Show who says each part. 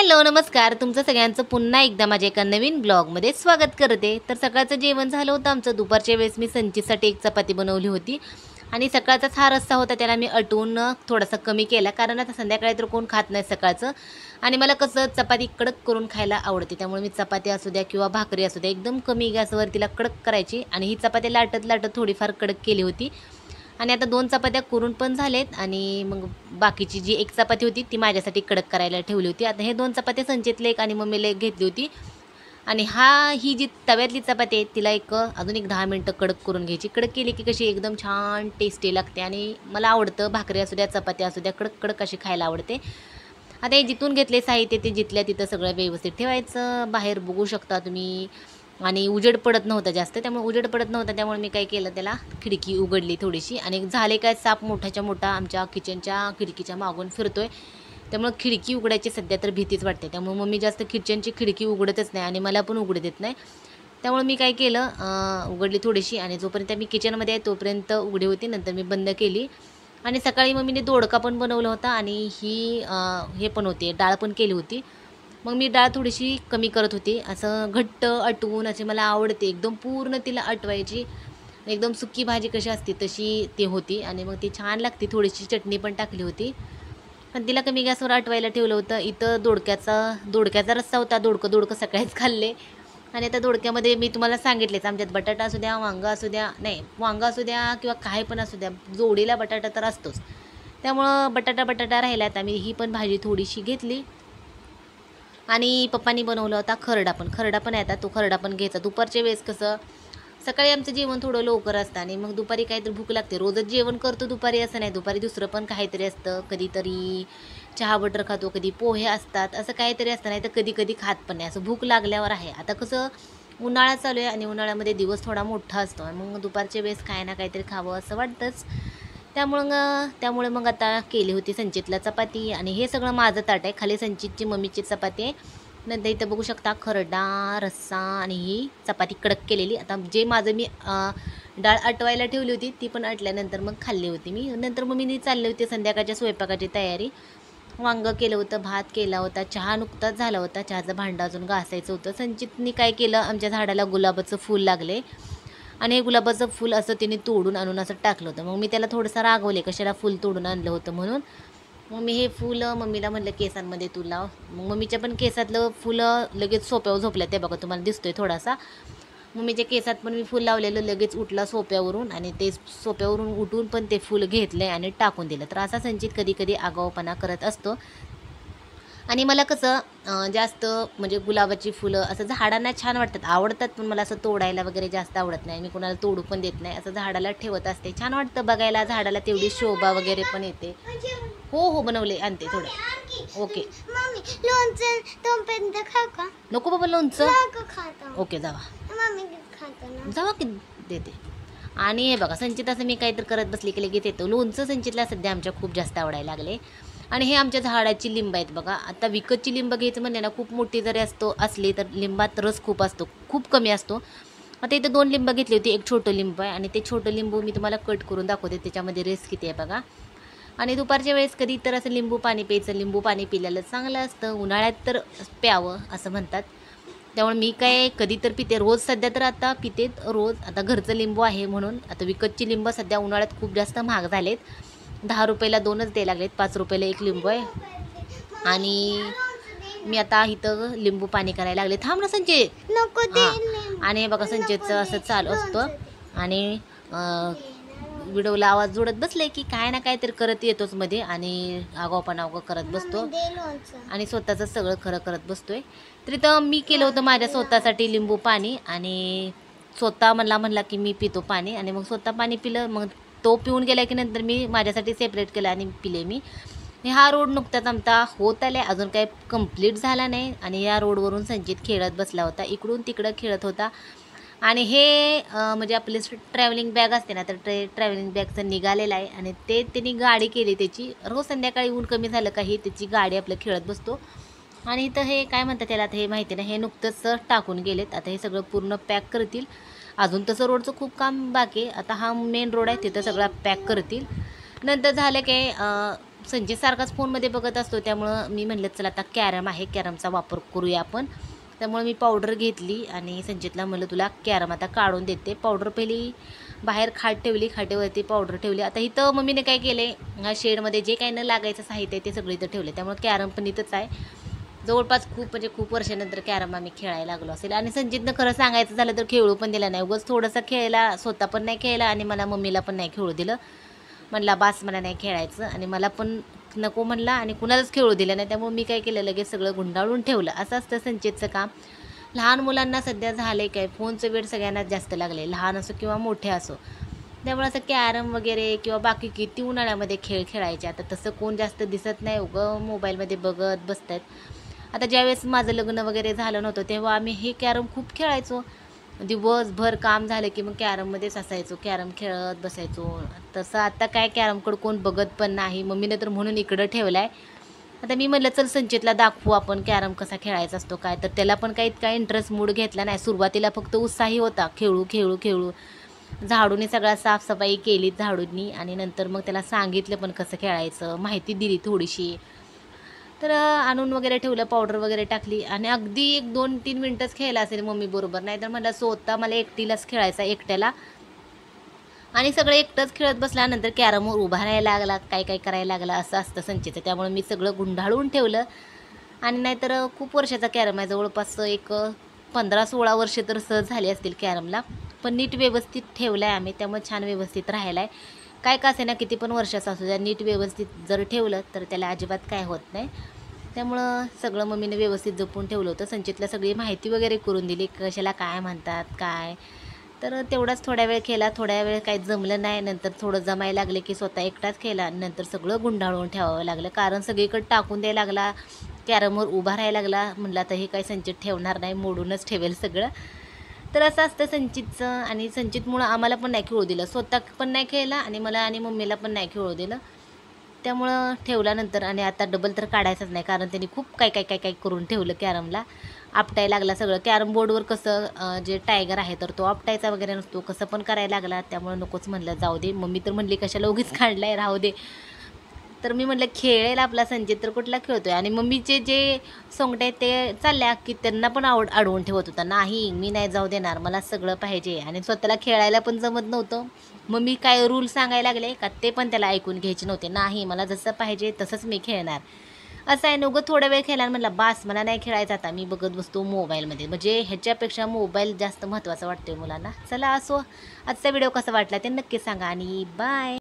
Speaker 1: Hello नमस्कार, तुमचं सगळ्यांचं पुन्हा एकदा माझ्या एका नवीन ब्लॉगमध्ये स्वागत करते। तर सकाळचं जेवण झालं होतं आमचं। दुपारच्या वेळेस मी संचितसाठी एक चपाती बनवली होती आणि सकाळचाच हा रस्सा होता, त्याला मी अटवून थोडासा कमी केला, कारण आता संध्याकाळी तर कोण खात नाही सकाळचं आणि मला कसं चपाती कडक करून खायला आवडते। त्यामुळे मी चपाती असू द्या किंवा भाकरी असू द्या एकदम कमी गॅसवर तिला कडक करायची आणि ही चपाती लाटत लाटत थोडीफार कडक केली होती। आणि आता 2 चपात्या करून पण झालेत आणि मग बाकीची जी एक चपाती होती ती माझ्यासाठी कडक करायला ठेवली होती। आता हे 2 चपात्या संचितले एक आणि मम्मीला एक घेतली होती आणि ही जी तव्यातली चपाती आहे तिला अजून एक 10 मिनिटं कडक करून घ्यायची। कडक केली की कशी एकदम छान टेस्टी लागते आणि मला आवडतं, भाकरी असू द्या चपाती असू द्या कडक कडक अशी खायला आवडते। आता हे जिथून घेतले साहित्य ते जिथल्या तिथं सगळं व्यवस्थित ठेवायचं। बाहेर बघू शकता तुम्ही आणि उजेड पडत नव्हता जास्त, त्यामुळे उजेड पडत नव्हता त्यामुळे मी काय केलं, त्याला खिडकी उघडली थोडीशी आणि झाले काय साप मोठाच्या मोठा आमच्या किचनच्या खिडकीच्या मागून फिरतोय, त्यामुळे खिडकी उघडायची सध्या तर भीतीच वाटते। त्यामुळे मम्मी जास्त किचनची खिडकी उघडतच नाही आणि मला पण उघडू देत नाही। त्यामुळे मी काय केलं, उघडली थोडीशी आणि जोपर्यंत मी किचनमध्ये आहे तोपर्यंत उघडी होती, नंतर मी बंद केली। आणि सकाळी मम्मीने दोडका पण बनवला होता आणि हे पण होते, डाळ पण केली होती। मग मी डाळ थोडीशी कमी करत होती, असं घट्ट आटवून अशी मला आवडते, एकदम पूर्ण तिला आटवायची, एकदम सुकी भाजी कशी असते तशी ती होती आणि मग ती छान लागते। थोडीशी चटणी पण टाकली होती, पण तिला कमी गॅसवर आटवायला ठेवलं होतं। इथं दोडक्याचा रस्सा होता, दोडकं सकाळीच खाल्ले आणि आता दोडक्यामध्ये मी तुम्हाला सांगितलेच, आमच्यात बटाटा असू द्या, वांगा असू द्या, नाही वांगा असू द्या किंवा काय पण असू द्या, जोडीला बटाटा तर असतोच, त्यामुळं बटाटा राहिला। आता मी ही पण भाजी थोडीशी घेतली आणि पप्पांनी बनवला होता खरडा पण आहे, आता तो खरडा पण घ्यायचा। दुपारच्या वेळेस कसं सकाळी आमचं जेवण थोडं लवकर असतं आणि मग दुपारी काहीतरी भूक लागते। रोजच जेवण करतो दुपारी असं नाही, दुपारी दुसरं पण काहीतरी असतं, कधीतरी चहा बटर खातो, कधी पोहे असतात, असं काहीतरी असतं, नाही तर कधी कधी खात पण नाही, असं भूक लागल्यावर आहे। आता कसं उन्हाळा चालू आहे आणि उन्हाळ्यामध्ये दिवस थोडा मोठा असतो, मग दुपारच्या वेळेस काय ना काहीतरी खावं असं वाटतंच। त्यामुळे मग आता केली होती संचितला चपाती आणि हे सगळं माझं ताट आहे, खाली संचितची मम्मीची चपाती आहे। नंतर इथं बघू शकता खरडा, रस्सा आणि ही चपाती कडक केलेली। आता जे माझं मी डाळ आटवायला ठेवली होती ती पण आटल्यानंतर मग खाल्ली होती मी। नंतर मग मी चालले होते संध्याकाळच्या स्वयंपाकाची तयारी, वांगं केलं होतं, भात केला होता, चहा नुकताच झाला होता, चहाचं भांडं अजून घासायचं होतं। संचितनी काय केलं, आमच्या झाडाला गुलाबाचं फूल लागले आणि हे गुलाबाचं फूल असं तिने तोडून आणून असं टाकलं होतं। मग मी त्याला थोडंसं रागवले, कशाला फूल तोडून आणलं होतं म्हणून। मग मी हे फुलं मम्मीला म्हणलं केसांमध्ये तू लाव, मग मम्मीच्या पण केसातलं फुलं लगेच सोप्यावर झोपल्या, ते बघा तुम्हाला दिसतोय थोडासा। मम्मीच्या केसात पण मी फूल लावलेलं लगेच उठला सोप्यावरून आणि ते सोप्यावरून उठून पण ते फूल घेतलं आणि टाकून दिलं। तर असा संचित कधी कधी आगाऊपणा करत असतो आणि मला कसं जास्त म्हणजे गुलाबाची फुलं असं झाडांना छान वाटतात, आवडतात, पण मला असं तोडायला वगैरे जास्त आवडत नाही, मी कुणाला तोडू पण देत नाही, असं झाडाला ठेवत असते, छान वाटतं बघायला, झाडाला तेवढी शोभा वगैरे पण येते। हो बनवले, आणते थोडं। ओके नको बाबा लोणचं, ओके जावा की देते। आणि हे बघा संचित असं मी काहीतरी करत बसली की लगेच येतो लोणचं। संचितला सध्या आमच्या खूप जास्त आवडायला लागले आणि हे आमच्या झाडाची लिंब आहेत बघा। आता विकतची लिंब घ्यायचं म्हणजे ना, खूप मोठी जरी असली तर लिंबात रस खूप असतो, खूप कमी असतो। आता इथं 2 लिंब घेतली होती, एक छोटं लिंब आहे आणि ते छोटं लिंबू मी तुम्हाला कट करून दाखवते, त्याच्यामध्ये रस किती आहे बघा। आणि दुपारच्या वेळेस कधी तर असं लिंबू पाणी प्यायचं, लिंबू पाणी पिल्याला चांगलं असतं, उन्हाळ्यात तर प्यावं असं म्हणतात, त्यामुळे मी काय कधी तर पिते, रोज सध्या तर आता पिते रोज। आता घरचं लिंबू आहे म्हणून, आता विकतची लिंब सध्या उन्हाळ्यात खूप जास्त महाग झालेत, 10 रुपयाला 2च द्यायला लागलेत, 5 रुपयाला 1 लिंबू आहे आणि मी आता इथं लिंबू पाणी करायला लागले। थांब ना संचित, आणि बघा संचितचं असं चालू असतं आणि व्हिडिओला आवाज जोडत बसले की काय ना काय तर करत येतोच मध्ये आणि आगाऊपणा करत बसतो आणि स्वतःचं सगळं खरं करत बसतोय। तरी तर मी केलं होतं माझ्या स्वतःसाठी लिंबू पाणी आणि स्वतः म्हणला की मी पितो पाणी आणि मग स्वतः पाणी पिलं, मग तो पिऊन गेला की नंतर मी माझ्यासाठी सेपरेट केलं आणि पिले मी। हा रोड नुकताच आमचा होत आला, अजून काही कंप्लीट झाला नाही आणि या रोडवरून संचित खेळत बसला होता, इकडून तिकडं खेळत होता आणि हे म्हणजे आपली ट्रॅव्हलिंग बॅग असते ना, तर ट्रॅव्हलिंग बॅगचं निघालेलं आहे आणि त्यांनी गाडी केली त्याची, रोज संध्याकाळी ऊन कमी झालं काही त्याची गाडी आपलं खेळत बसतो। आणि इथं हे काय म्हणतात त्याला आता हे माहिती नाही, हे नुकतंच टाकून गेलेत, आता हे सगळं पूर्ण पॅक करतील, अजून तसं रोडचं खूप काम बाकी आहे। आता हा मेन रोड आहे, तिथं सगळं पॅक करतील, नंतर झालं काय संचित सारखाच फोनमध्ये बघत असतो, त्यामुळं मी म्हणलं चला आता कॅरम आहे, कॅरमचा वापर करूया आपण. त्यामुळे मी पावडर घेतली आणि संचितला म्हणलं तुला कॅरम आता काढून देते. पावडर पहिली बाहेर खाट ठेवली, खाटेवरती पावडर ठेवली. आता इथं मम्मीने काय केले, ह्या शेडमध्ये जे काही न लागायचं साहित्य आहे ते सगळं इथं ठेवलं. त्यामुळे कॅरम पण इथंच आहे. जवळपास खूप वर्षानंतर कॅरम आम्ही खेळायला लागलो असेल. आणि संचितनं खरं सांगायचं झालं तर खेळू पण दिला नाही. उगाच थोडंसं खेळायला, स्वतः पण नाही खेळला आणि मला मम्मीला पण नाही खेळू दिलं. म्हणला बास मला नाही खेळायचं, आणि मला पण नको म्हणला आणि कुणालाच खेळू दिलं नाही. त्यामुळे मी काय केलं, लगेच सगळं गुंडाळून ठेवलं. असं असतं संचितचं काम. लहान मुलांना सध्या झालं काय, फोनचं वेळ सगळ्यांनाच जास्त लागले, लहान असो किंवा मोठे असो. त्यामुळे असं कॅरम वगैरे किंवा बाकी किती उन्हाळ्यामध्ये खेळ खेळायचे, आता तसं कोण जास्त दिसत नाही. मोबाईलमध्ये बघत बसतात. आता ज्यावेळेस माझं लग्न वगैरे झालं नव्हतं तेव्हा आम्ही हे कॅरम खूप खेळायचो. दिवसभर काम झालं की मग कॅरममध्येच असायचो, कॅरम खेळत बसायचो. तसं आता काय कॅरमकडं कोण बघत पण नाही. मम्मीने तर म्हणून इकडं ठेवलं आहे. आता मी म्हटलं चल संचितला दाखवू आपण कॅरम कसा खेळायचा असतो काय. तर त्याला पण काही इतका इंटरेस्ट मूड घेतला नाही. सुरुवातीला फक्त उत्साही होता, खेळू खेळू खेळू. झाडूने सगळा साफसफाई केली झाडूंनी, आणि नंतर मग त्याला सांगितलं पण कसं खेळायचं, माहिती दिली थोडीशी. तर आणून वगैरे ठेवलं, पावडर वगैरे टाकली आणि अगदी 1-2-3 मिनटंच खेळला असेल मम्मीबरोबर. नाहीतर मला स्वतः मला एकटीलाच खेळायचा, एकट्याला. आणि सगळं एकटंच खेळत बसल्यानंतर कॅरमवर उभा राहायला लागला, काय काय करायला लागला, असं असतं संचितचं. त्यामुळे मी सगळं गुंडाळून ठेवलं. आणि नाहीतर खूप वर्षाचा कॅरम आहे, जवळपास एक 15-16 वर्ष तर सहज झाली असतील कॅरमला. पण नीट व्यवस्थित ठेवला आहे आम्ही, त्यामुळे छान व्यवस्थित राहिला आहे. काय का असे ना, किती पण वर्षाचा असू द्या, नीट व्यवस्थित जर ठेवलं तर त्याला अजिबात काय होत नाही. त्यामुळं सगळं मम्मीने व्यवस्थित जपून ठेवलं होतं. संचितला सगळी माहिती वगैरे करून दिली, कशाला काय म्हणतात काय. तर तेवढाच थोड्या वेळ केला, थोड्या वेळ काही जमलं नाही. नंतर थोडं जमायला लागले की स्वतः एकटाच केला, आणि नंतर सगळं गुंडाळून ठेवावं लागलं, कारण सगळीकडे टाकून द्यायला लागला. कॅरमवर उभा राहायला लागला. म्हणलं आता हे काही संचित ठेवणार नाही, मोडूनच ठेवेल सगळं. तर असं असतं संचितचं. आणि संचितमुळं आम्हाला पण नाही खेळू दिलं, स्वतः पण नाही खेळला आणि मला आणि मम्मीला पण नाही खेळू दिलं. त्यामुळं ठेवल्यानंतर, आणि आता डबल तर काढायचंच नाही, कारण त्यांनी खूप काय काय काय काय करून ठेवलं कॅरमला. आपटायला लागला सगळं. कॅरम बोर्डवर कसं जे टायगर आहे तर तो आपटायचा वगैरे नसतो, कसं पण करायला लागला. त्यामुळे नकोच म्हणलं, जाऊ दे. मम्मी तर म्हणली कशाला उगीच काढलाय, राहू दे. तर मी म्हटलं खेळेल आपला संचित, तर कुठला खेळतोय. आणि मम्मीचे जे सोंगटे आहेत ते चालल्या की त्यांना पण अडवून ठेवत होता, नाही मी नाही जाऊ देणार, मला सगळं पाहिजे. आणि स्वतःला खेळायला पण जमत नव्हतं. मम्मी काय रूल सांगायला लागले का ते पण त्याला ऐकून घ्यायचे नव्हते. नाही, मला जसं पाहिजे तसंच मी खेळणार, असं आहे. उगाच थोडा वेळ खेळला म्हटलं बास, मला नाही खेळायचं आता, मी बघत बसतो मोबाईलमध्ये. म्हणजे ह्याच्यापेक्षा मोबाईल जास्त महत्त्वाचा वाटतोय मुलांना. चला असो, आजचा व्हिडिओ कसा वाटला ते नक्की सांगा, आणि बाय.